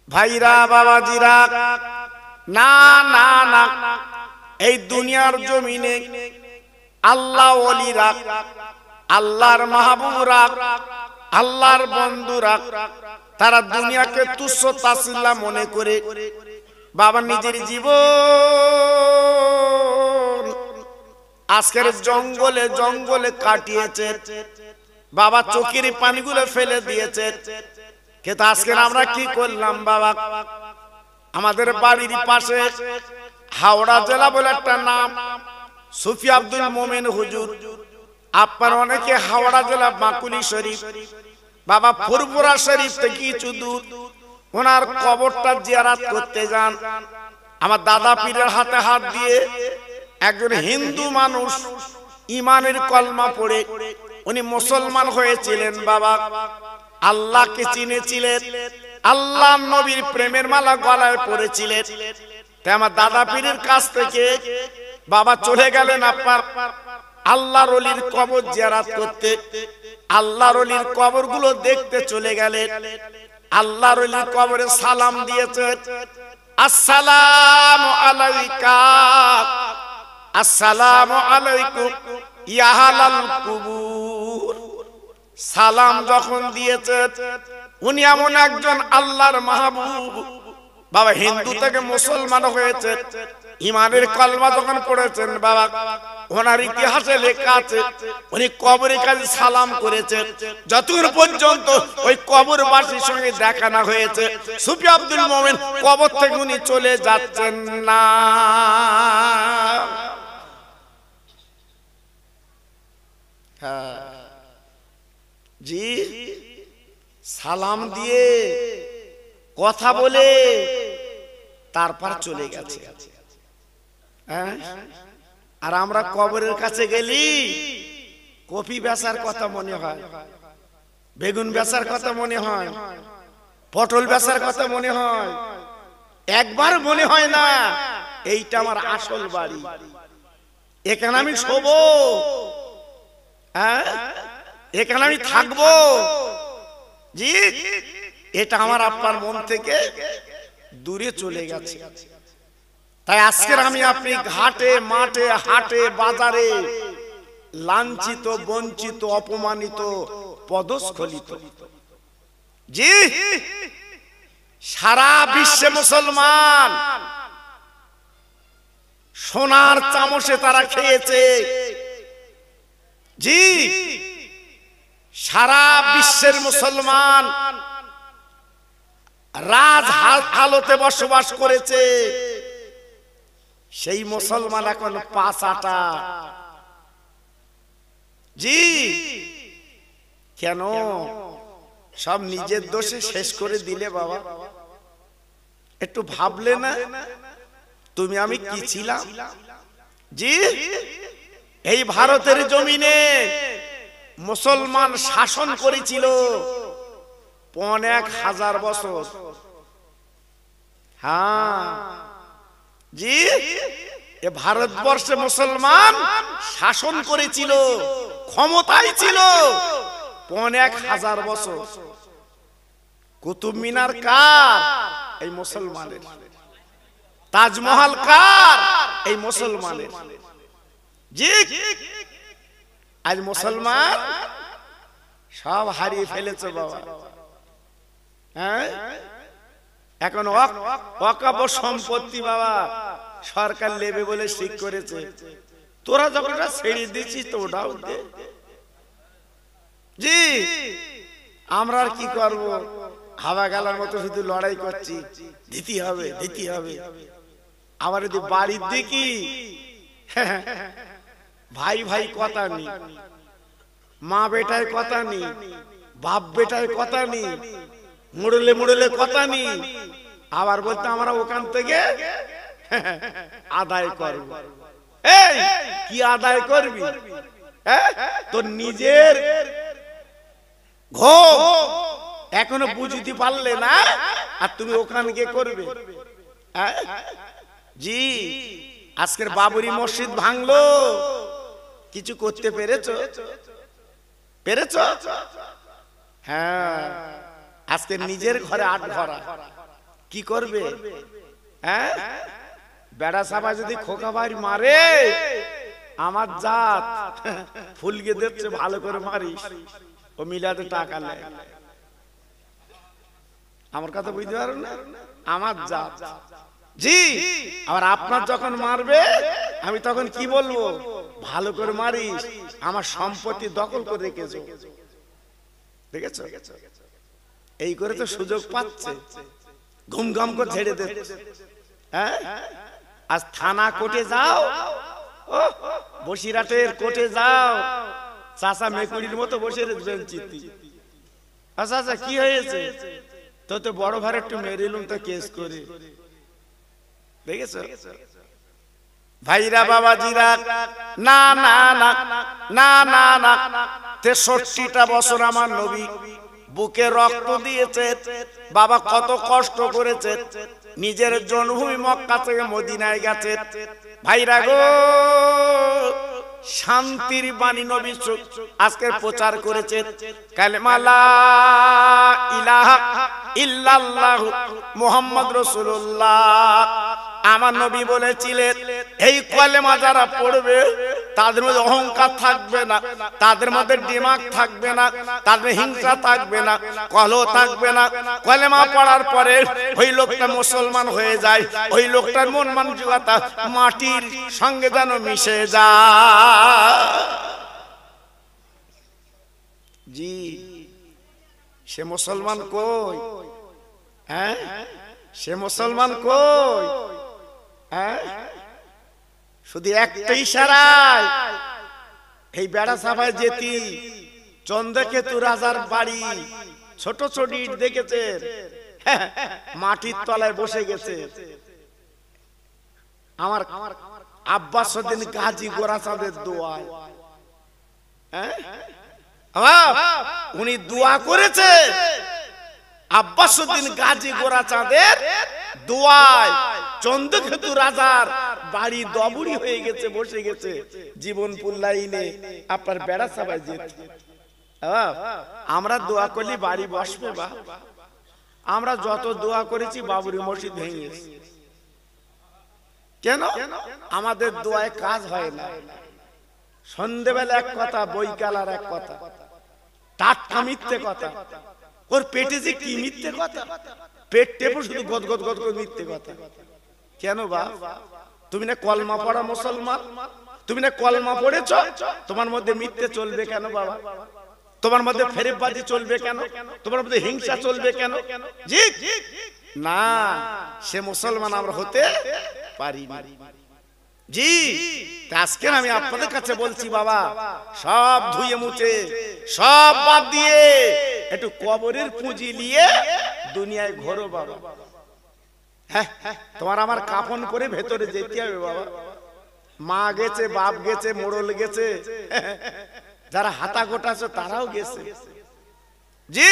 ভাইরা বাবাজিরা, না না না, এই দুনিয়ার জমিনে আল্লাহ ওলিরা, আল্লাহর মাহবুবরা, আল্লাহর বন্ধুরা, তারা দুনিয়াকে তুচ্ছ তাচ্ছিল্য মনে করে বাবা নিজের জীবন আজকের জঙ্গলে জঙ্গলে কাটিয়েছে। বাবা চোখের পানিগুলো ফেলে দিয়েছে। কিন্তু আজকে আমরা কি করলাম বাবা? আমাদের বাড়ির পাশে হাওড়া জেলা বলে একটা নাম, সুফি আব্দুল মোমেন হুজুর। আপনার অনেকে হাওড়া জেলা বাকুলি শরীফ, বাবা ফুরফুরা শরীফ থেকে কিছু দূর ওনার কবরটা জিয়ারত করতে যান। আমার দাদা পীরের হাতে হাত দিয়ে একজন হিন্দু মানুষ ইমানের কলমা পড়ে উনি মুসলমান হয়েছিলেন বাবা। আল্লাহকে চিনেছিলেন, আল্লাহ নবীর প্রেমের মালা গলায় পড়েছিলেন। তাই আমার দাদা পীরের কাছ থেকে বাবা চলে গেলেন আপনার আল্লাহর ওলির কবর জিয়ারত করতে। আল্লাহর ওলির কবরগুলো দেখতে চলে গেলেন। আল্লাহর ওলির কবরে সালাম দিয়েছেন, আসসালামু আলাইকা, আসসালামু আলাইকুম ইয়া আহলাল কুবুর। সালাম যখন দিয়েছেন, উনি এমন একজন আল্লাহর মাহবুব বাবা, হিন্দু থেকে মুসলমান হয়েছে, ইমানের কলমা যখন পড়েছেন বাবা, ওনার ইতিহাসে লেখা আছে উনি কবরের কাছে সালাম করেছেন যতক্ষণ পর্যন্ত ওই কবরবাসীর সঙ্গে দেখা না হয়েছে। সুফি আব্দুল মোমেন কবর থেকে উনি চলে যাচ্ছেন না। জি, সালাম দিয়ে কথা বলে তারপর চলে গেছে। আর আমরা কবরের কাছে গেলি কপি বেচার কথা মনে হয়, বেগুন বেচার কথা মনে হয়, পটল বেচার কথা মনে হয়, একবার মনে হয় না এইটা আমার আসল বাড়ি, এখানে আমি শোবো, এখানে আমি থাকবো। জি, এটা আমার আপনার মন থেকে দূরে চলে গেছে। তাই আজকের আমি আপনি ঘাটে মাঠে হাটে বাজারে লাঞ্ছিত বঞ্চিত অপমানিত পদস্খলিত। জি, সারা বিশ্বে মুসলমান সোনার চামচে তারা খেয়েছে। জি, সারা বিশ্বের মুসলমান রাজ আলোতে বসবাস করেছে। সেই মুসলমান এখন পাঁচাটা। জি, কেন সব নিজের দোষে শেষ করে দিলে বাবা? একটু ভাবলে না তুমি আমি কি ছিলাম? জি, এই ভারতের জমিনে মুসলমান শাসন করেছিল 1000 বছর। হ্যাঁ জি, এ ভারতবর্ষে মুসলমান শাসন করেছিল, ক্ষমতায় ছিল 1000 বছর। কুতুব মিনার কার? এই মুসলমানের। তাজমহল কার? এই মুসলমানের। জি, আজ মুসলমান সব হারিয়ে ফেলেছে বাবা। হ্যাঁ, এখন ওয়াকফ সম্পত্তি বাবা সরকার নেবে বলে ঠিক করেছে। তোরা যখন ছেড়ে দিচ্ছিস তো ওটাও দে। জি, আমরা আর কি করব? হাওয়া গেলার মতো শুধু লড়াই করছি, দিতে হবে দিতে হবে। আবার যদি বাড়ির দেখি ভাই ভাই কথা নেই, মা বেটায় কথা নেই, বাপ বেটায় কথা নেই, মুড়লে মুড়লে কথা নেই। আবার বলতে আমরা ওখান থেকে আদায় করব। এই কি আদায় করবি? তোর নিজের ঘর এখনো বুঝতে পারলে না, আর তুমি ওখানে গিয়ে করবে? জি, আজকের বাবরি মসজিদ ভাঙলো, কিছু করতে পেরেছো? হ্যাঁ, আজকে নিজের ঘরে আট ঘরা। কি করবে? হ্যাঁ, বেড়া সাবা যদি খোকা ভাই মারে, আমার জাত ফুলকে দেখছে ভালো করে মারিস, ও মিলাতে টাকা নেয়। আমার কথা বুঝতে পারো না? আমার জাত। জি, আবার আপনার যখন মারবে আমি তখন কি বলবো? ভালো করে মারিস, আমার সম্পত্তি দখল করে রেখেছো। দেখেছো? এই করে তো সুযোগ পাচ্ছে, ঘুমঘাম করে ছেড়ে দিচ্ছে। হ্যাঁ, আজ থানা কোর্টে যাও, বসিরহাটের কোর্টে যাও, চাচা মেকুরির মতো বসে বেঞ্চিতে। আচ্ছা আচ্ছা, কি হয়েছে? তো বড় ভাই একটু মেরিলুম তো কেস করে। দেখেছো ভাইরা বাবাজিরা? না না না না না না, 63টা বছর আমার নবী বুকে রক্ত দিয়েছে। বাবা কত কষ্ট করেছে, নিজের জন্মভূমি মক্কা থেকে মদিনায় গেছে। ভাইরা গো, শান্তির বাণী নবী আজকে প্রচার করেছে, কালেমা লা ইলাহা ইল্লাল্লাহু মুহাম্মদ রাসূলুল্লাহ। আমার নবী বলেছিলেন, এই কলেমা যারা পড়বে তাদের মধ্যে অহংকার থাকবে না, তাদের মধ্যে দিমাগ থাকবে না, তাদের হিংসা থাকবে না, কলহ থাকবে না। কলেমা পড়ার পরে ওই লোকটা মুসলমান হয়ে যায়, ওই লোকটার মন মানসিকতা মাটির সঙ্গে যেন মিশে যায়। জি, সে মুসলমান কই? হ্যাঁ, সে মুসলমান কই? হ্যাঁ, শুধু একটা ইশারায় এই বেড়া সাফায় যেতি চন্দ্রকেতু রাজার বাড়ি, ছোট ছোট ইট দেখেছে, মাটির তলায় বসে গেছে। আমার আব্বাস উদ্দিন গাজী গোরাচাঁদের দোয়ায়, উনি দোয়া করেছে। আব্বাস উদ্দিন গাজী গোরাচাঁদের দোয়ায় চন্দ্রকেতু রাজার বাড়ি দবুড়ি হয়ে গেছে, বসে গেছে জীবনপুর লাইনে আপনার বেড়া সাবাই যেতে। আমরা দোয়া করলে বাড়ি বসবে? বা আমরা যত দোয়া করেছি বাবরি মসজিদ ভেঙে গেছে। কেন? আমাদের দোয়ায় কাজ হয় না। সন্ধ্যেবেলা এক কথা, বৈকাল আর এক কথা, টাটকা মিথ্যে কথা। ওর পেটে যে কি মিথ্যে কথা, পেট টেপে শুধু গদ গদ গদ করে মিথ্যে কথা। কেন বা? তুমি না কলমা পড়া মুসলমান, তুমি না কলমা পড়েছ, তোমার মধ্যে মিথ্যে চলবে কেন বাবা? তোমার মধ্যে ফেরেববাজি চলবে কেন? তোমার মধ্যে হিংসা চলবে কেন? জি না, সে মুসলমান আমরা হতে পারি না। জি, আজকে আমি আপনাদের কাছে বলছি বাবা, সব ধুয়ে মুছে সব বাদ দিয়ে একটু কবরের পুঁজি নিয়ে দুনিয়ায় ঘোরো বাবা। হ্যাঁ, তোমার আমার কাফন করে ভেতরে যেতে হবে বাবা। মা গেছে, বাপ গেছে, মোড়ল গেছে, যারা হাতা গোটাছে তারাও গেছে। জি,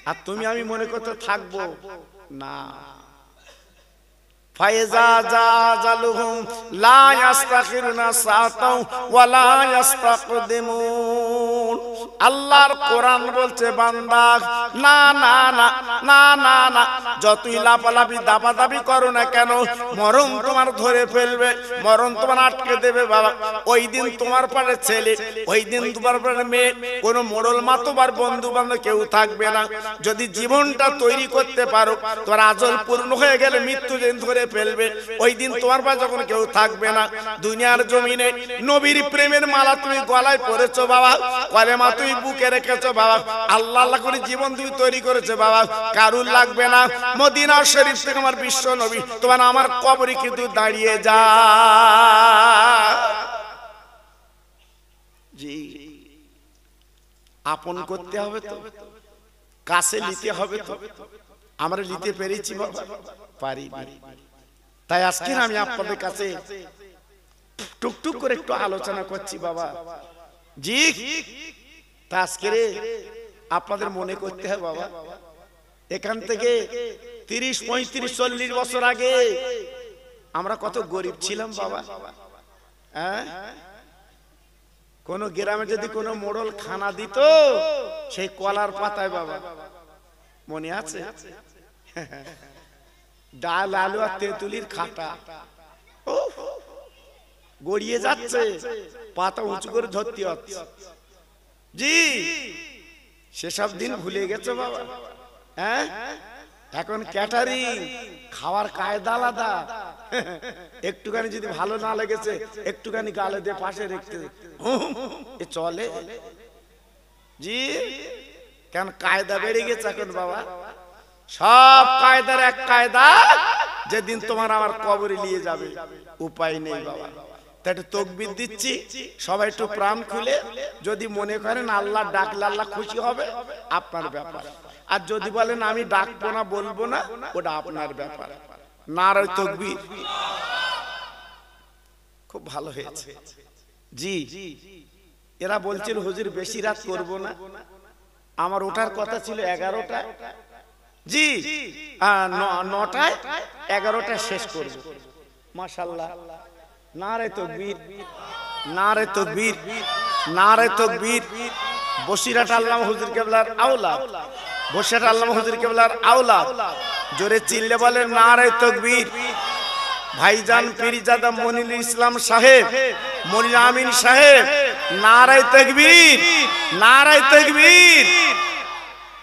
আর তুমি আমি মনে করতে থাকবো না। ফায়জা জাজালুহুম লা ইস্তাখিরুনা সাতাও ওয়া লা ইস্তাকদিমুন। আল্লাহর কোরআন বলছে, বান্দা না না না না না না, যতই লাফালাফি দাপাদাপি করো না কেন, মরণ তোমার ধরে ফেলবে, মরণ তোমার আটকে দেবে বাবা। ওই দিন তোমার পারে ছেলে, ওই দিন তোমার পারে মেয়ে, কোনো মোড়ল মাতবার বন্ধু বান্ধব কেউ থাকবে না। যদি জীবনটা তৈরি করতে পারো, তোমার আজল পূর্ণ হয়ে গেলে মৃত্যু দিন ধরে ফেলবে। ওই দিন তোমার পাশে যখন কেউ থাকবে না, দুনিয়ার জমিনে নবীর প্রেমের মালা তুমি গলায় পরেছো বাবা, কলেমা তুমি বুকে রেখেছো বাবা, আল্লাহ আল্লাহ করে জীবন তুমি তৈরি করেছো বাবা, কারুর লাগবে না। মদিনা শরীফ থেকে আমার বিশ্ব নবী তোমার আমার কবরে কিন্তু দাঁড়িয়ে যা। জি, আপন করতে হবে তো, কাছে নিতে হবে তো। আমরা নিতে পেরেছি বাবা? পারি। তাই আজকে আমি আপনাদের কাছে টুকটুক করে একটু আলোচনা করছি বাবা। জি, তা আজকে আপনাদের মনে করতে হবে বাবা, এখান থেকে 30, 35, 40 বছর আগে আমরা কত গরিব ছিলাম বাবা। হ্যাঁ, কোন গ্রামে যদি কোনো মোড়ল খানা দিত, সেই কলার পাতায় বাবা, মনে আছে? ডাল আলু আর তেঁতুলির খাটা গড়িয়ে যাচ্ছে, পাতা উঁচু করে ধরতে হচ্ছে। জি সেসব দিন ভুলে গেছে বাবা। হ্যাঁ এখন ক্যাটারিং, খাওয়ার কায়দা আলাদা। একটুখানি যদি ভালো না লেগেছে একটুখানি গালে দিয়ে পাশে রেখে এ চলে। জি কেন কায়দা বেড়ে গেছে এখন বাবা। সব কায়দার এক কায়দা, যেদিন তোমার আমার কবরে নিয়ে যাবে উপায় নেই বাবা। তাই একটু তকবির দিচ্ছি, সবাই একটু প্রাণ খুলে। যদি মনে করেন আল্লাহ ডাকলে আল্লাহ খুশি হবে, আপনার ব্যাপার। আর যদি বলেন আমি ডাকবো না বলবো না, ওটা আপনার ব্যাপার। নারে তাকবীর। খুব ভালো হয়েছে। জি এরা বলছিল হুজুর বেশি রাত করব না, আমার ওঠার কথা ছিল 11টায়। জি 9টায় 11টায় শেষ করব। মাশাআল্লাহ, নারে তাকবীর, নারে তাকবীর, নারে তাকবীর। বসিরহাট আল্লামা হুজুর কেবলার আওলাদ, বসিরহাট আল্লামা হুজুর কেবলার আওলাদ। জোরে চিল্লে বলেন নারে তাকবীর। ভাইজান পীরজাদা মনির ইসলাম সাহেব, মনির আমিন সাহেব, নারে তাকবীর, নারে তাকবীর।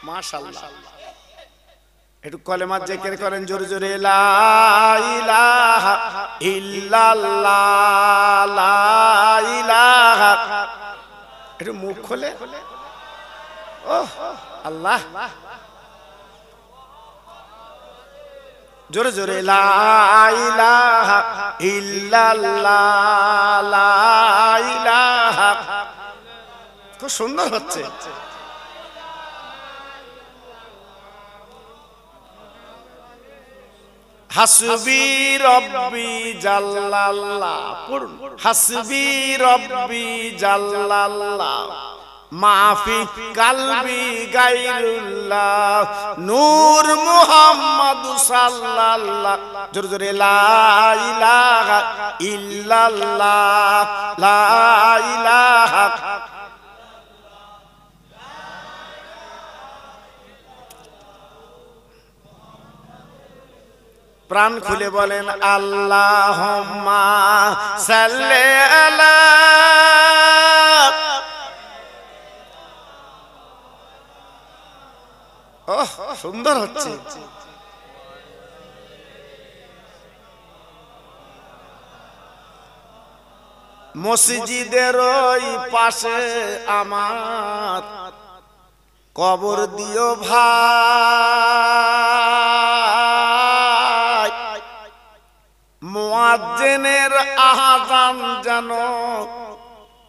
মাশাআল্লাহ, একটু কলেমা জিকির করেন জোরে জোরে। লা ইলাহা ইল্লাল্লাহ, লা ইলাহা। একটু মুখ খোলে। ওহ আল্লাহ, জোরে জোরে। লা ইলাহা ইল্লাল্লাহ, লা ইলাহা। খুব সুন্দর হচ্ছে। হাসবি রব্বি জাল্লাল্লাহ, পড়ুন। হাসবি রব্বি জাল্লাল্লাহ, মাফি কালবি গায়রুল্লাহ, নূর মুহাম্মদ সাল্লাল্লাহ। জোরে জোরে। লা ইলাহা ইল্লাল্লাহ, লা ইলাহা। প্রাণ খুলে বলেন আল্লাহুম্মা সাল্লি আলা। ওহ সুন্দর হচ্ছে। মসজিদের ওই পাশে আমার কবর দিও ভাই, মুয়াজ্জিনের আযান যেন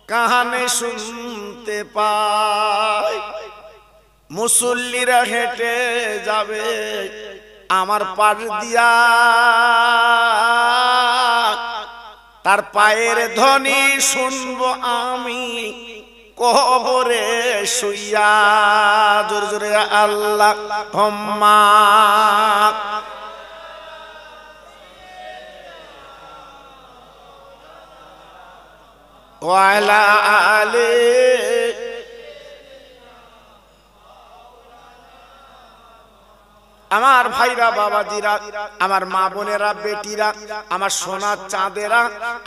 কানে শুনতে পাই। মুসল্লিরা হেঁটে যাবে আমার পাশ দিয়া, তার পায়ের ধ্বনি শুনবো আমি কবরে শুইয়া। জোরে জোরে আল্লাহুম্মা। ওয়া আলা আলি। আমার ভাইরা, বাবাজিরা, আমার মা বোনেরা, বেটিরা, আমার সোনার চাঁদেরা,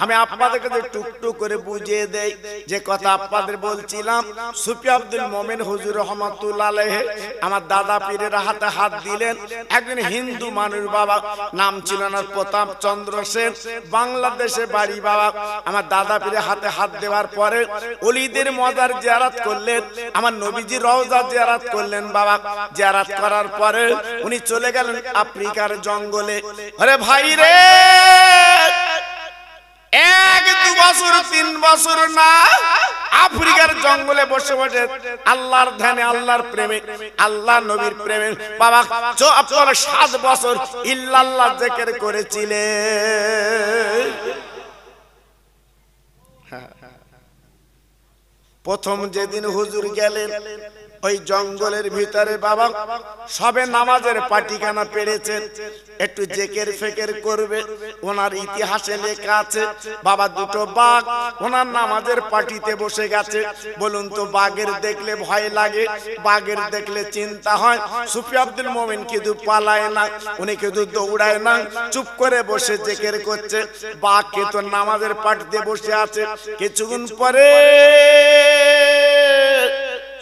আমি আপনাদেরকে টুকটুক করে বুঝিয়ে দেই যে কথা আপনাদের বলছিলাম। সুফি আব্দুল মোমেন হুজুর রহমাতুল্লাহ আলাইহি আমার দাদা পীরের হাতে হাত দিলেন। একজন হিন্দু মানুষ বাবা, নাম ছিল না প্রতাপ চন্দ্র সেন, বাংলাদেশে বাড়ি বাবা। আমার দাদা পীরের হাতে হাত দেওয়ার পরে ওলিদের মাজার জিয়ারত করলেন, আমার নবীজির রওজা জিয়ারত করলেন বাবা। জিয়ারত করার পরে উনি চলে গেলেন আফ্রিকার জঙ্গলে। আরে ভাই রে, 1-2 বছর 3 বছর না, আফ্রিকার জঙ্গলে বসে বসে আল্লাহর ধ্যানে, আল্লাহর প্রেমে, আল্লাহ নবীর প্রেমে বাবা 7 বছর ইল্লাল্লাহ জিকির করেছিলেন। প্রথম যেদিন হুজুর গেলেন ওই জঙ্গলের ভিতরে বাবা সবে নামাজের পাটিখানা পেরেছেন, একটু জেকের ফেকের করবে। ওনার ইতিহাসে লেখা আছে বাবা দুটো বাঘ ওনার নামাজের পাটিতে বসে গেছে। বলুন তো বাঘের দেখলে ভয় লাগে, বাঘের দেখলে চিন্তা হয়। সুফি আব্দুল মোমিন কিন্তু পালায় না, উনি কিন্তু দৌড়ায় না, চুপ করে বসে জেকের করছে। বাঘ কিন্তু নামাজের পাটিতে বসে আছে। কিছুক্ষণ পরে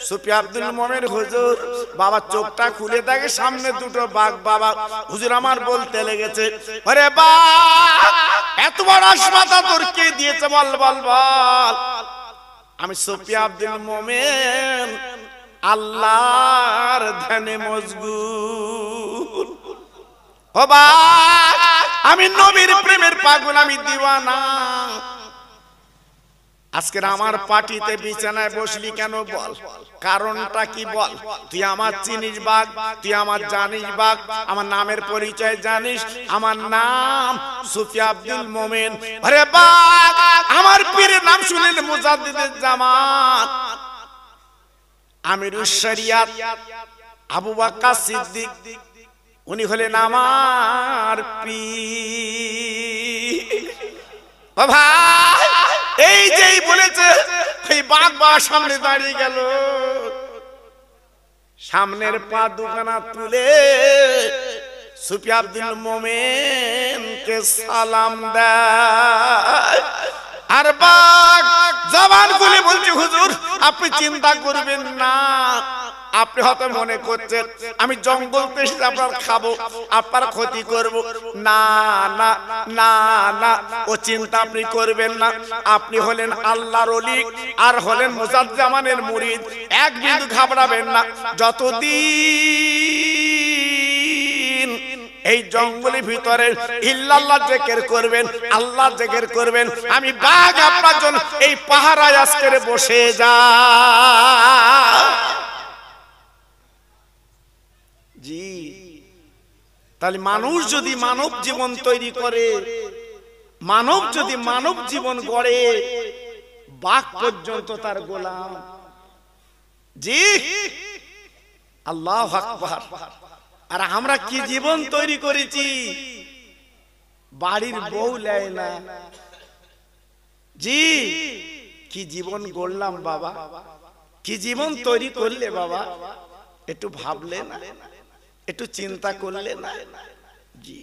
সুফি আব্দুল মোমিন হুজুর বাবা চোখটা খুলে দেখে সামনে দুটো বাঘ। বাবা হুজুর আমার বলতে লেগেছে, আরে বাঘ এত বড় আসমাতা তোর কে দিয়েছে বল বল বল। আমি সুফি আব্দুল মোমিন আল্লাহর ধ্যানে মশগুল। ও বাঘ আমি নবীর প্রেমের পাগল, আমি দিওয়ানা। আজকের আমার পার্টিতে বিছানায় বসলি কেন বল, কারণটা কি বল। তুই আমার চিনিস বাঘ, তুই আমার জানিস বাঘ, আমার নামের পরিচয় জানিস, আমার নাম সুফি আব্দুল মোমিন। আরে বাঘ আমার পীরের নাম শুনলেন মুজাদ্দিদুল জামান, আমিরুশ শরিয়াত আবু বকর সিদ্দিক, উনি হলেন আমার পীর। ও ভাই এই যেই বলেছে এই বাঘ বাবার সামনে দাঁড়িয়ে গেল, সামনের পা দুখানা তুলে সুফি আব্দুল মোমিনকে সালাম দেয়। আর বাঘ জবান খুলে বলছে, হুজুর আপনি চিন্তা করবেন না, আপনি হয়তো মনে করছেন আমি জঙ্গল পেশি আপনার খাবো, আপনার ক্ষতি করব। না না না না, ও চিন্তা আপনি করবেন না। আপনি হলেন আল্লাহর ওলি আর হলেন মুজাদ্দিদের মুরিদ, এক বিন্দু ঘাবড়াবেন না। যতদিন এই জঙ্গলের ভিতরে ইল্লাল্লাহ জিকির করবেন, আল্লাহ জিকির করবেন, আমি বাঘ আপনার জন্য এই পাহারায় আজকে বসে যা। জি তাহলে মানুষ যদি মানব জীবন তৈরি করে, মানব যদি মানব জীবন গড়ে, বাঘ পর্যন্ত তার গোলাম। জি আল্লাহু আকবার। আর আমরা কি জীবন তৈরি করেছি, বাড়ির বউ নেয় না। জি কি জীবন গড়লাম বাবা, কি জীবন তৈরি করলে বাবা, একটু ভাবলে না, একটু চিন্তা করলে না। জি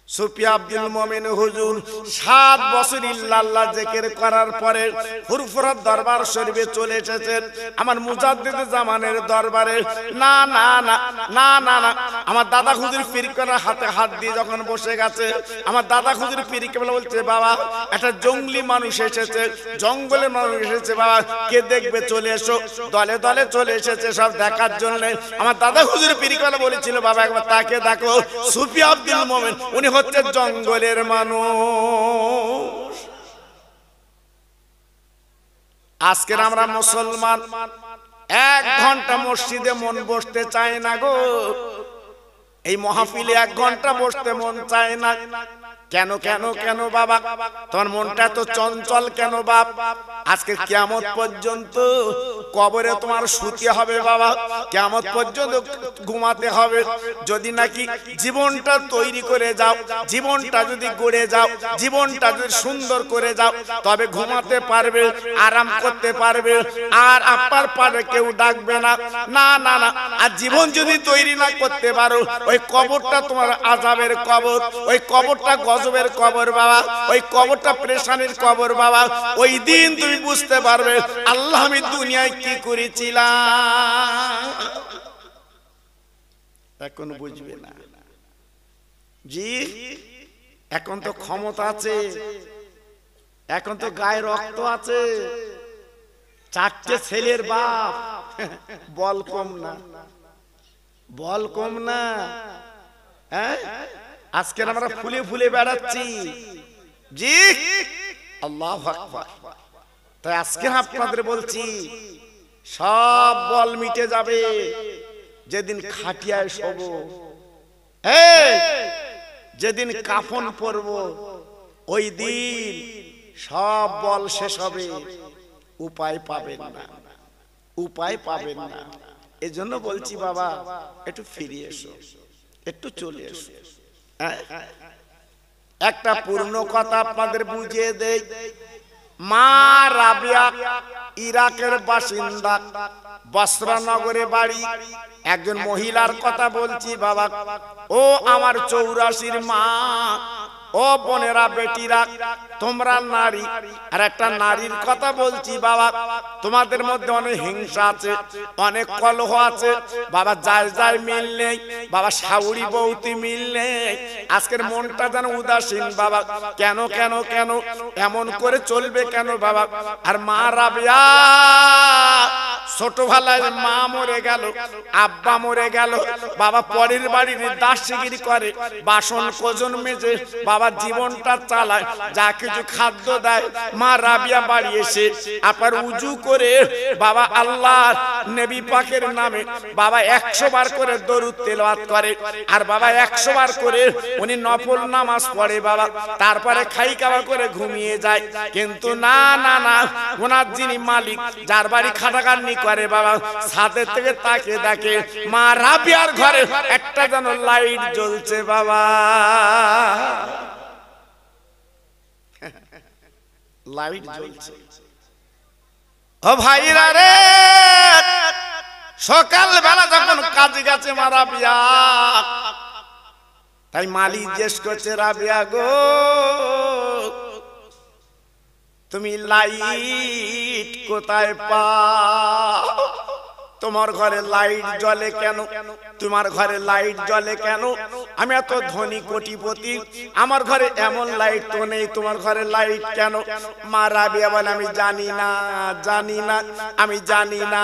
সুফি আব্দুল মোমিন হুজুর 7 বছর ইল্লাল্লাহ জিকির করার পরে ফুরফুরার দরবার শরীফে চলে এসেছেন, আমার মুজাদ্দিদ জামানের দরবারে। না না না না না না, আমার দাদা হুজুর পীর করার হাতে হাত দিয়ে যখন বসে গেছে, আমার দাদা হুজুর পীর কে বলছে, বাবা একটা জঙ্গলি মানুষ এসেছে, জঙ্গলের মানুষ এসেছে বাবা, কে দেখবে চলে এসো। দলে দলে চলে এসেছে সব দেখার জন্য। আমার দাদা হুজুর পীর কে বলেছিল, বাবা একবার তাকে দেখো, সুফি আব্দুল মোমিন উনি হচ্ছে জঙ্গলের মানুষ। আজকের আমরা মুসলমান 1 ঘন্টা মসজিদে মন বসতে চায় না গো, এই মাহফিলে 1 ঘন্টা বসতে মন চায় না। কেন কেন কেন বাবা, তোমার মনটা তো চঞ্চল কেন বাপ? আজকে কিয়ামত পর্যন্ত কবরে তোমার শুতে হবে বাবা, কিয়ামত পর্যন্ত ঘুমাতে হবে। যদি নাকি জীবনটা তৈরি করে যাও, জীবনটা যদি গড়ে যাও, জীবনটা যদি সুন্দর করে যাও, তবে ঘুমাতে পারবে, আরাম করতে পারবে, আর আপনার পারে কেউ ডাকবে না। না না না, আর জীবন যদি তৈরি না করতে পারো, ওই কবরটা তোমার আযাবের কবর, ওই কবরটা গজবের কবর বাবা, ওই কবরটা পেরেশানির কবর বাবা। ওই দিন তুমি বুঝতে পারবে আল্লাহ আমি দুনিয়ায় কি করেছিলাম। এখন বুঝবে না। জি এখন তো ক্ষমতা আছে, এখন তো গায়ে রক্ত আছে, 4টে ছেলের বাপ, বল কম না, বল কম না। হ্যাঁ আজকে আমরা ফুলে ফুলে বেড়াচ্ছি। জি আল্লাহু আকবার। তাই আজকে আপনাদের বলছি, সব বল মিটে যাবে যেদিন খাটিয়ায় শোব, যেদিন কাফন পরব, ওই দিন সব বল শেষ হবে, উপায় পাবেন না। উপায় পাবেন না। এজন্য বলছি বাবা একটু ফিরে এসো, একটু চলে এসো। একটা পূর্ণ কথা আপনাদের বুঝিয়ে দেই। মা রাবিয়া ইরাকের বাসিন্দা, বসরা নগরে বাড়ি। একজন মহিলার কথা বলছি বাবা। ও আমার 84 মা, ও বোনেরা বেটিরা, তোমরা নারী। আর একটা নারীর কথা বলছি বাবা, তোমাদের মধ্যে অনেক হিংসা আছে, অনেক কলহ আছে বাবা, যায় যায় মিল নেই বাবা, শাউরি বউতি মিল নেই। আজকের মনটা যেন উদাসীন বাবা, কেন কেন কেন এমন করে চলবে কেন বাবা? আর মা রাবিয়া ছোটবেলায় মা মরে গেল, আব্বা মরে গেল বাবা, পরের বাড়ির দাসগিরি করে, বাসন কোজন মেজে বাবা জীবনটা চালায়, যা কিছু খাদ্য দেয় মা রাবিয়া বাড়ি এসে আপনার উজু করে বাবা আল্লাহর নবী পাকের নামে বাবা 100 বার করে দরুদ তেলাওয়াত করে। আর বাবা 100 বার করে উনি নফল নামাজ পড়ে বাবা, তারপরে খাই খাওয়া করে ঘুমিয়ে যায়। কিন্তু না না না, ওনার যিনি মালিক, যার বাড়ি খাটাখাটনি করে বাবা, ছাদের থেকে তাকে দেখে মা রাবিয়ার ঘরে একটা যেন লাইট জ্বলছে বাবা, লাইট জ্বলছে। ও ভাইরা রে, সকাল বেলা যখন কাজে গেছে মা রাবিয়া, তাই মালিক জিজ্ঞেস করছে, রাবিয়া গো তুমি লাইট কোথায় পাও? তোমার ঘরে লাইট জ্বলে কেন? তোমার ঘরে লাইট জ্বলে কেন? আমি এত ধনী কোটিপতি, আমার ঘরে এমন লাইট তো নেই, তোমার ঘরে লাইট কেন? মা রাবিয়া বলে, আমি জানি না, জানি না, আমি জানি না,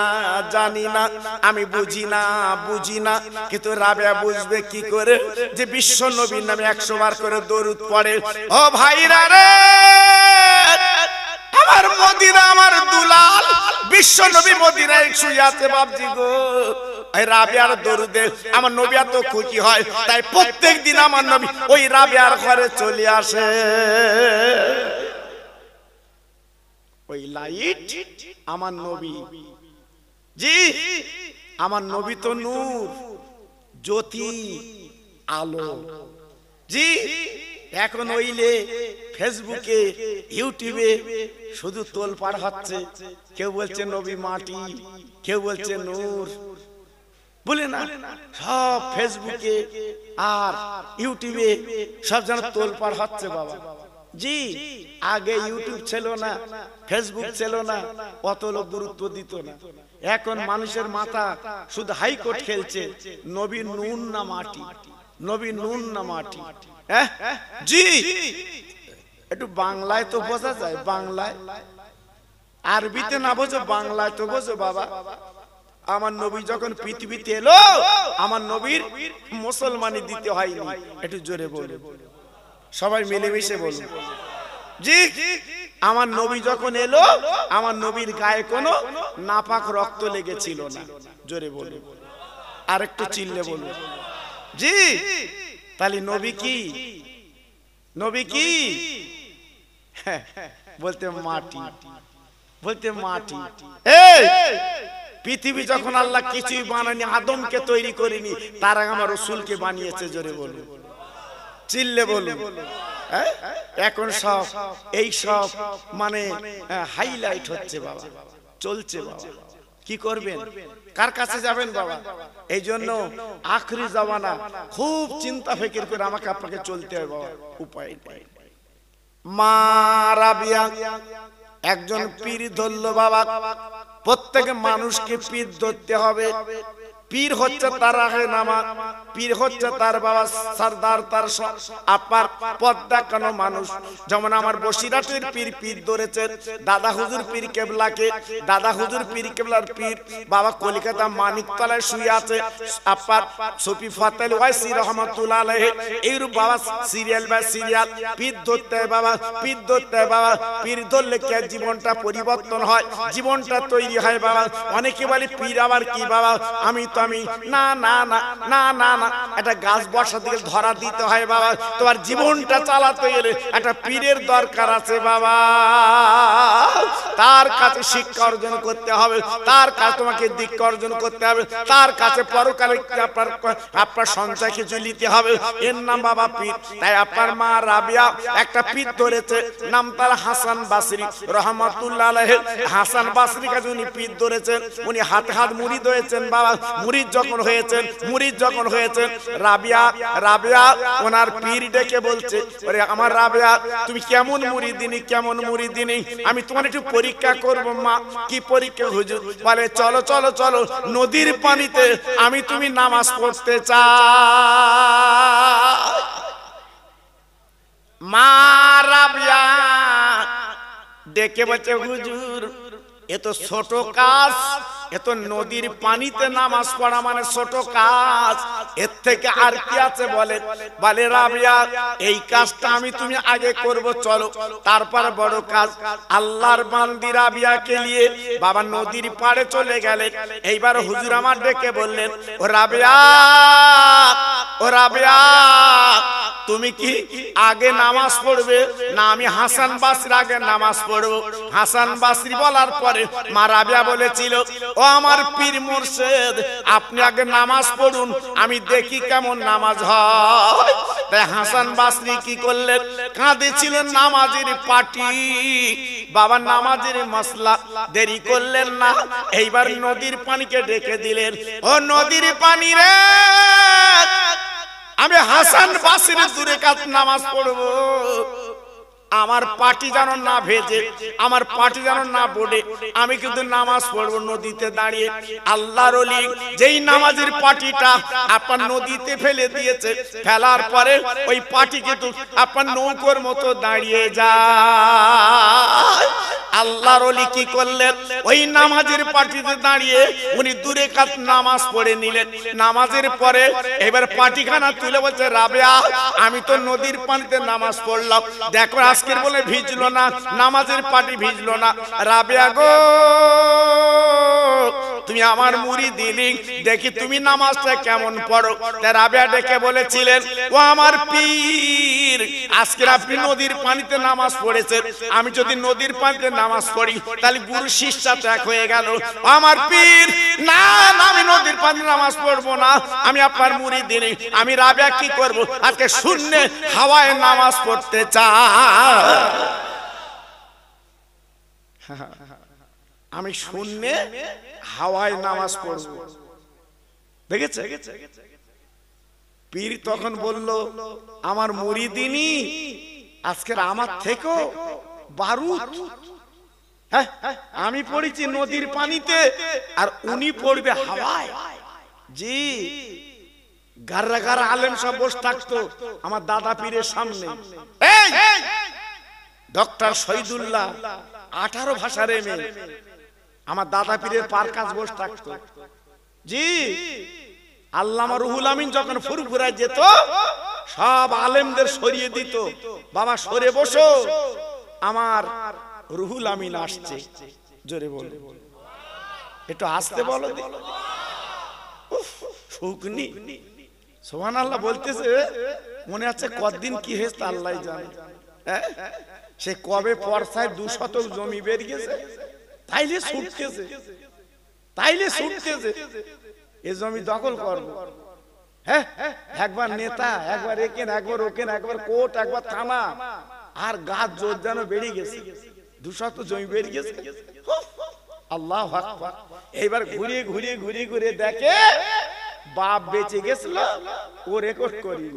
জানি না, আমি বুঝি না, বুঝি না। কিন্তু রাবিয়া বুঝবে কি করে যে বিশ্ব নবীর নামে 100 বার করে দরুদ পড়ে? ও ভাইরা রে, আমার মদিনা, আমার দুলাল বিশ্ব নবী মদিনায় শুয়ে আছে বাপজি গো। এই রাবিয়ার দরুদে আমার নবী এত খুশি হয়, তাই প্রত্যেকদিন আমার নবী ওই রাবিয়ার ঘরে চলে আসে। ওই লাইট আমার নবী, জি আমার নবী তো নূর, জ্যোতি, আলো। জি এখন ওইলে ফেসবুকে ইউটিউবে শুধু তোলপাড় হচ্ছে, কেউ বলছে নবী মাটি, কেউ বলছে নূর, বলে না, সব ফেসবুকে আর ইউটিউবে সব যেন তোলপাড় হচ্ছে বাবা। জি আগে ইউটিউব ছিল না, ফেসবুক ছিল না, অত লোক গুরুত্ব দিত না। এখন মানুষের মাথা শুধু হাইকোর্ট খেলছে, নবী নুন না মাটি, নবী নুন না মাটি। জি একটু বাংলায় তো বোঝা যায়, বাংলায়, আরবিতে না বোঝো বাংলায় তো বোঝো বাবা। আমার নবী যখন পৃথিবীতে এলো, আমার নবীর মুসলমানি দিতে হয়নি, একটু জোরে বলো, সবাই মিলেমিশে বলো। জি আমার নবী যখন এলো, আমার নবীর গায়ে কোনো নাপাক রক্ত লেগেছিল না, জোরে বলো, আর একটু চিল্লে বলো। জি তাহলে নবী কি? নবী কি? বলতে মাটি, বলতে মাটি। এই পৃথিবী যখন আল্লাহ কিছুই বানায়নি, আদমকে তৈরি করেনি, তার আগে আমার রাসূলকে বানিয়েছে, জোরে বলুন, চিল্লে বলুন। এখন সব এই সব মানে হাইলাইট হচ্ছে বাবা, চলছে বাবা। কি করবেন? কার কাছে যাবেন বাবা? এই জন্য আখরি জামানা খুব চিন্তা ফিকির করে আমাকে আপনাকে চলতে হবে বাবা, উপায় নেই। মা রাবিয়া একজন পীর ধরলো বাবা, প্রত্যেক মানুষকে পীর ধরতে হবে। পীর হচ্ছে তার আগে নামা, পীর হচ্ছে তার বাবা সরদার, তার আপনার পথ দেখানো মানুষ। যেমন আমার বসিরাটের পীর পীর ধরেছে দাদা হুজুর পীর কেবলাকে, দাদা হুজুর পীর কেবলার পীর বাবা কলকাতা মানিকতলায় শুয়ে আছে আপনার সফি ফাতেল ওয়াইসি রহমাতুল্লাহ আলাইহি। এইরূপ বাবা সিরিয়াল বা সিরিয়াল পীর ধরতে হয় বাবা, পীর ধরতে হয় বাবা। পীর ধরলে কে জীবনটা পরিবর্তন হয়, জীবনটা তৈরি হয় বাবা। অনেকে বলে পীর আবার কি বাবা, আমি তো আমি না না না না না না, একটা গাছ বর্ষা দিকে ধরা দিতে হয় বাবা। তোমার জীবনটা চালাতে গেলে একটা পীরের দরকার আছে বাবা। তার কাছে শিক্ষা অর্জন করতে হবে, তার কাছে তোমাকে দীক্ষা অর্জন করতে হবে, তার কাছে পরকালে আপনার সঞ্চয় কিছু নিতে হবে। এর নাম বাবা পীর। তাই আপনার মা রাবিয়া একটা পীর ধরেছে, নাম তার হাসান বাসরি রহমাতুল্লাহ আলাইহি। হাসান বাসরি কাছে উনি পীর ধরেছেন, উনি হাতে হাত মুরিদ হয়েছেন। বাবা মুরিদ যখন হয়েছেন রাবিয়া ওনার পীর ডেকে বলছে, ওরে আমার রাবিয়া তুমি কেমন মুরিদিনী, আমি তোমার একটু পরীক্ষা করব মা। কি পরীক্ষা হুজুর? বলে চলো চলো চলো নদীর পানিতে আমি তুমি নামাজ পড়তে চাই। মা রাবিয়া ডেকে বলছে হুজুর এ তো ছোট কাজ, এ তো নদীর পানিতে নামাজ পড়া মানে ছোট কাজ, এর থেকে আর কি আছে বলে রাবিয়া এই কাজটা আমি তুমি আগে করব, চলো তারপর বড় কাজ। আল্লাহর বান্দি রাবিয়াকে নিয়ে বাবা নদীর পাড়ে চলে গেলেন। এইবার হুজুর আমার ডেকে বললেন, ও রাবিয়া তুমি কি আগে নামাজ পড়বে না আমি হাসান বাসরি আগে নামাজ পড়বো? হাসান বাসরি বলার পরে মা রাবিয়া বলেছিল, ও আমার পীর মুর্শিদ আপনি আগে নামাজ পড়ুন, আমি দেখি কেমন নামাজ হয়। তাই হাসান বাসরি কি করলেন? কাঁদেছিলেন নামাজের পাটি। বাবা নামাজের মাসলা দেরি করলেন না, এইবার নদীর পানিকে ডেকে দিলেন, ও নদীর পানি রে আমি হাসান বাসরি দূরে কাজ নামাজ পড়বো, আমার পাটি যেন না ভেজে, আমার পাটি যেন না পড়ে, আমি কিন্তু নামাজ পড়বো নদীতে দাঁড়িয়ে। আল্লাহর ওলি যেই নামাজের পাটিটা আপনার নদীতে ফেলে দিয়েছে, ফেলার পরে ওই পাটি কিন্তু আপনার নৌকোর মতো দাঁড়িয়ে যায়। আল্লাহর ওলি কি করলেন? ওই নামাজের পাটিতে দাঁড়িয়ে উনি দূরে কাজ নামাজ পড়ে নিলেন। নামাজের পরে এবার পাটিখানা তুলে বলছে, রাবিয়া আমি তো নদীর পানিতে নামাজ পড়লাম, দেখো আজকের বলে ভিজলো না, নামাজের পাটি ভিজলো না। রাবিয়া গো তুমি আমার মুরিদিনী, দেখি তুমি নামাজটা কেমন পড়ো। তাই রাবিয়া ডেকে বলেছিলেন, ও আমার পীর আজকে আপনি নদীর পানিতে নামাজ পড়েছেন, আমি যদি নদীর পানিতে নামাজ পড়ি তাহলে গুরু শিষ্যাতে এক হয়ে গেল। আমার পীর না আমি নদীর পানিতে নামাজ পড়বো না, আমি আপনার মুরিদিনী। আমি রাবিয়া কি করব? আজকে শূন্য হাওয়ায় নামাজ পড়তে চাই, আমি শূন্য হাওয়ায় নামাজ পড়ব। দেখেছে পীর তখন বলল, আমার মুরিদিনী আজকের আমার থেকেও বারুদ। হ্যাঁ আমি পড়েছি নদীর পানিতে আর উনি পড়বে হাওয়ায়। জি গাররা গাররা আলেম সব বসে থাকতো আমার দাদা পীরের সামনে। ডক্টর শহীদুল্লাহ 18 ভাষার এমএ আমার দাদা পীরের পার কাজ বসে থাকতো। জি আল্লামা রুহুল আমিন যখন ফুরফুরায় যেত সব আলেমদের সরিয়ে দিত, বাবা সরে বসো আমার রুহুল আমিন আসছে। জোরে বলো, একটু আসতে বলো। শুকনি সুবহানাল্লাহ বলতেছে, মনে আছে কতদিন কি হয়েছে আল্লাহ জানে। সে কবে পরসায় 2 শতক জমি বেরিয়েছে, তাইলে ছুটতেছে এ জমি দখল করবো। হ্যাঁ একবার নেতা, একবার একেন, একবার ওকেন, একবার কোর্ট, একবার থানা, আর গাছ জোর যেন বেরিয়ে গেছে, 2 শতক জমি বেরিয়ে গেছে। আল্লাহু আকবার। এইবার ঘুরিয়ে দেখে বাপ বেঁচে গেছিল, ও রেকর্ড করি।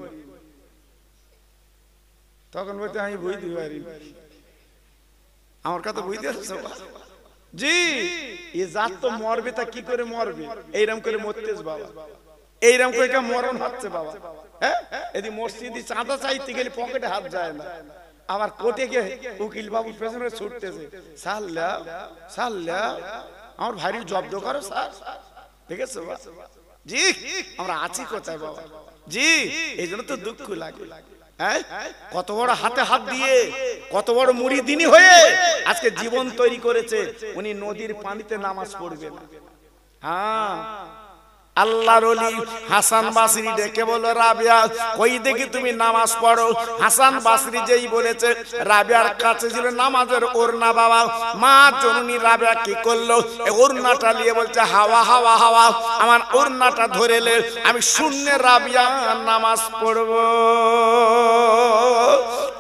তখন বলতে আমি বুঝতে পারি, আমার কথা বুঝতে পারছো? জি এ জাত তো মরবে, তা কি করে মরবে? এইরকম করে মরতেছ বাবা, এইরকম করে মরণ হচ্ছে বাবা। হ্যাঁ এদি মসজিদে চাঁদা চাইতে গেলে পকেটে হাত যায় না, আবার কোর্টে গিয়ে উকিল বাবুর পেছনে ছুটতেছে, সাল্লা আমার ভাইরি জব্দ করো স্যার। দেখেছো জি আমরা আছি কোথায় বাবা? জি এই জন্য তো দুঃখ লাগে। কত বড় হাতে হাত দিয়ে, কত বড় মুরিদিনী হয়ে আজকে জীবন তৈরি করেছে। উনি নদীর পানিতে নামাজ পড়বে না। হ্যাঁ আল্লাহর ওলি হাসান বাসরি ডেকে বলল, রাবিয়া কই দেখি তুমি নামাজ পড়ো। হাসান বাসরি যেই বলেছে, রাবিয়ার কাছে ছিল নামাজের ওড়না। বাবা মা জননী রাবিয়া কি করলো, ওড়নাটা নিয়ে বলছে, হাওয়া হাওয়া হাওয়া, আমার ওড়নাটা ধরেলে আমি শূন্যে রাবিয়া নামাজ পড়বো।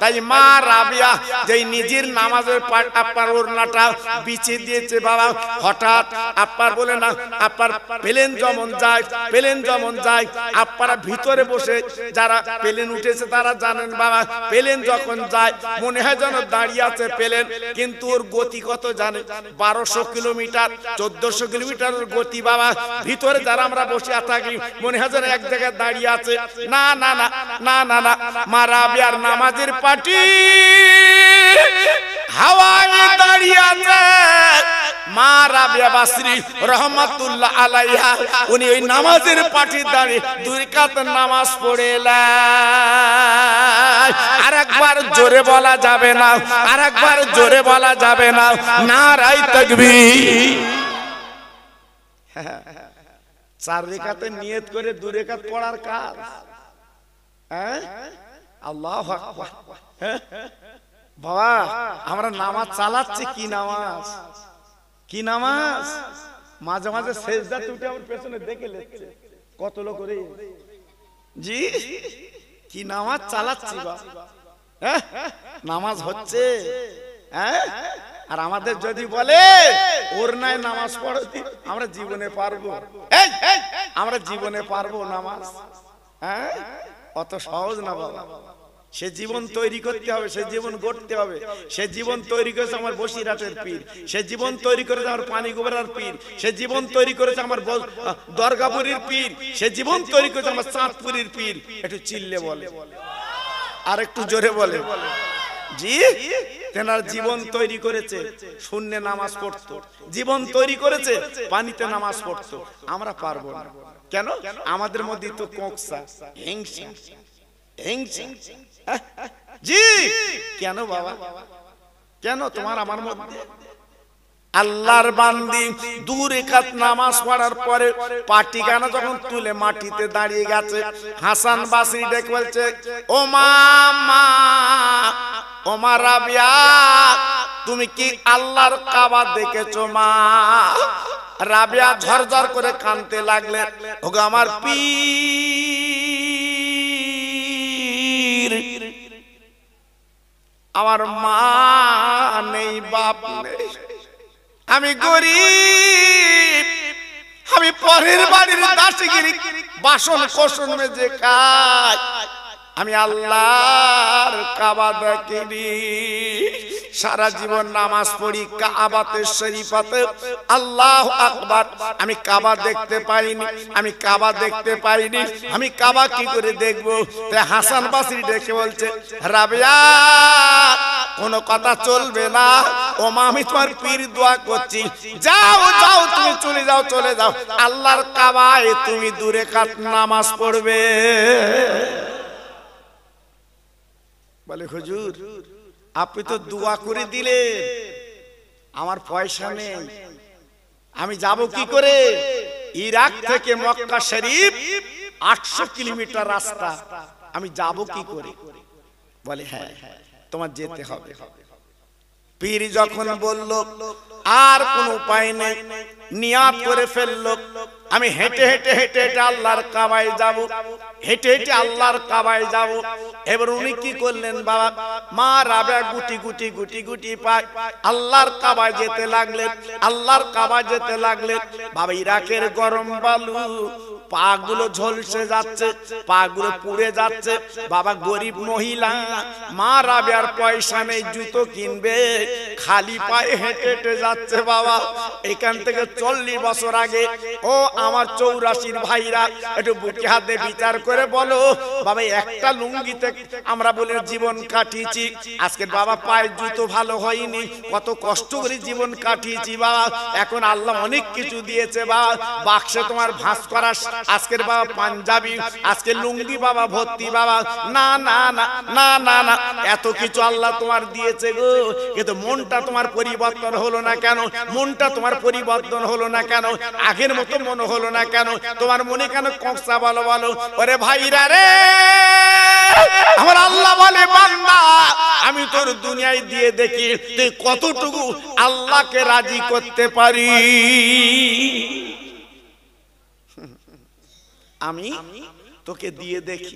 তাই মা রাবিয়া যেই নিজের নামাজের আপনার ওড়নাটা বিছিয়ে দিয়েছে। বাবা হঠাৎ আপনার বলে না, আপনার প্লেন যেমন যায় আপনারা ভিতরে বসে যারা প্লেন উঠেছে তারা জানেন। বাবা প্লেন যখন যায় মনে হয় যেন দাঁড়িয়ে আছে প্লেন, কিন্তু ওর গতি কত জানে, 1200 কিলোমিটার 1400 কিলোমিটারের গতি। বাবা ভিতরে যারা আমরা বসে থাকি মনে হয় যেন এক জায়গায় দাঁড়িয়ে আছে। না না না না না না, মা রাবিয়ার নামাজের পাটি হাওয়ায় দাঁড়িয়ে আছে। মা রাবিয়া বাসরি রহমাতুল্লাহ আলাইহা উনি ওই নামাজের পাটি দাঁড়িয়ে 2 রাকাত নামাজ পড়েলেন। আরেকবার জোরে বলা যাবে না, আরেকবার জোরে বলা যাবে না, নারায়ে তাকবীর। 4 রাকাতে নিয়ত করে 2 রাকাত পড়ার কাজ। হ্যাঁ আল্লাহু আকবার। বাবা আমরা নামাজ চালাচ্ছি, কি নামাজ, কি নামাজ। মাঝে মাঝে সেজদাতে উঠে আমার পেছনে দেখে লেখছে কত লোক রে, জি কি নামাজ চালাচ্ছি। নামাজ হচ্ছে। আর আমাদের যদি বলে ওড়নায় নামাজ পড়ো, আমরা জীবনে পারবো, আমরা জীবনে পারবো নামাজ? অত সহজ না বাবা। সে জীবন তৈরি করতে হবে, সে জীবন গড়তে হবে। সে জীবন তৈরি করেছে আমার বসিরহাটের পীর, সে জীবন তৈরি করেছে আমার পানিগোবরার পীর, সে জীবন তৈরি করেছে আমার দরগাপুরীর পীর, সে জীবন তৈরি করেছে আমার চাঁদপুরীর পীর। একটু চিল্লে বলে, আর একটু জোরে বলে, জি তেনার জীবন তৈরি করেছে শূন্যে নামাজ পড়তো, জীবন তৈরি করেছে পানিতে নামাজ পড়তো। আমরা পারবো না কেন? আমাদের মধ্যে তো কোকসা, হিংসা, জি কেন বাবা, কেন তোমার আমার মধ্যে? আল্লাহর বান্দি 2 রাকাত নামাজ পড়ার পরে পাটিখানা যখন তুলে মাটিতে দাঁড়িয়ে গেছে, হাসান বাসরি ডেকে বলছে, ও মা ও মা রাবিয়া, তুমি কি আল্লাহর কাবা দেখেছো মা? রাবিয়া ঝরঝর করে কাঁদতে লাগলেন, ওগো আমার পীর, আমার মা নেই, বাপ নেই, আমি গরিব, আমি পরের বাড়ির দাসগিরি বাসন কোসন মেজে খাই, আমি আল্লাহর কাবা দেখিনি, সারা জীবন নামাজ পড়ি কাবাতে শরীফাতে, আল্লাহু আকবার, আমি কাবা দেখতে পাইনি, আমি কাবা দেখতে পাইনি, আমি কাবা কি করে দেখবো? তাই হাসান বাসরি ডেকে বলছে, রাবিয়া কোনো কথা চলবে না, ও মা আমি তোমার পীর দোয়া করছি, যাও যাও তুমি চলে যাও, চলে যাও, আল্লাহর কাবায় তুমি 2 রাকাত নামাজ পড়বে। বলে হুজুর আপনি তো দোয়া করে দিলেন, আমার পয়সা নেই, আমি যাব কি করে? ইরাক থেকে মক্কা শরীফ 800 কিলোমিটার রাস্তা, আমি যাব কি করে? বলে হ্যাঁ তোমার যেতে হবে। পীর যখন বলল আর কোন উপায় নেই, নিয়াত করে ফেললো, আমি হেঁটে হেঁটে হেঁটে হেঁটে আল্লাহর কাবায় যাব, হেঁটে হেঁটে আল্লাহর কাবায় যাব। এবার উনি কি করলেন বাবা? মা রাবিয়া গুটি গুটি গুটি গুটি পায় আল্লাহর কাবায় যেতে লাগলেন, আল্লাহর কাবায় যেতে লাগলেন। বাবা ইরাকের গরম বালু, পাগুলো ঝলসে যাচ্ছে, পাগুলো পুড়ে যাচ্ছে। বাবা গরিব মহিলা, মা রাবিয়ার পয়সা নেই জুতো কিনবে, খালি পায়ে হেঁটে হেঁটে যাচ্ছে। বাবা এখান থেকে 40 বছর আগে, ও আমার 84 ভাইরা একটু বুকে হাতে বিচার করে বলো বাবা, একটা লুঙ্গিতে আমরা বলে জীবন কাটিয়েছি, আজকে বাবা পায়ে জুতো ভালো হয়নি, কত কষ্ট করে জীবন কাটিয়েছি বাবা। এখন আল্লাহ অনেক কিছু দিয়েছে বাবা, বাক্সে তোমার ভাঁজ করার আজকের বাবা পাঞ্জাবি, আজকে লুঙ্গি বাবা ভর্তি বাবা, না না না না না না, এত কিছু আল্লাহ তোমার দিয়েছে গো, কিন্তু মনটা তোমার পরিবর্তন হলো না কেন? মনটা তোমার পরিবর্তন হলো না কেন? আগের মতো মনে হলো না কেন? তোমার মনে কেন কংসা? বলো বলো। ওরে ভাইরা রে, আমার আল্লাহ বলে বান্দা, আমি তোর দুনিয়ায় দিয়ে দেখি তুই কতটুকু আল্লাহকে রাজি করতে পারি। আমি তোকে দিয়ে দেখি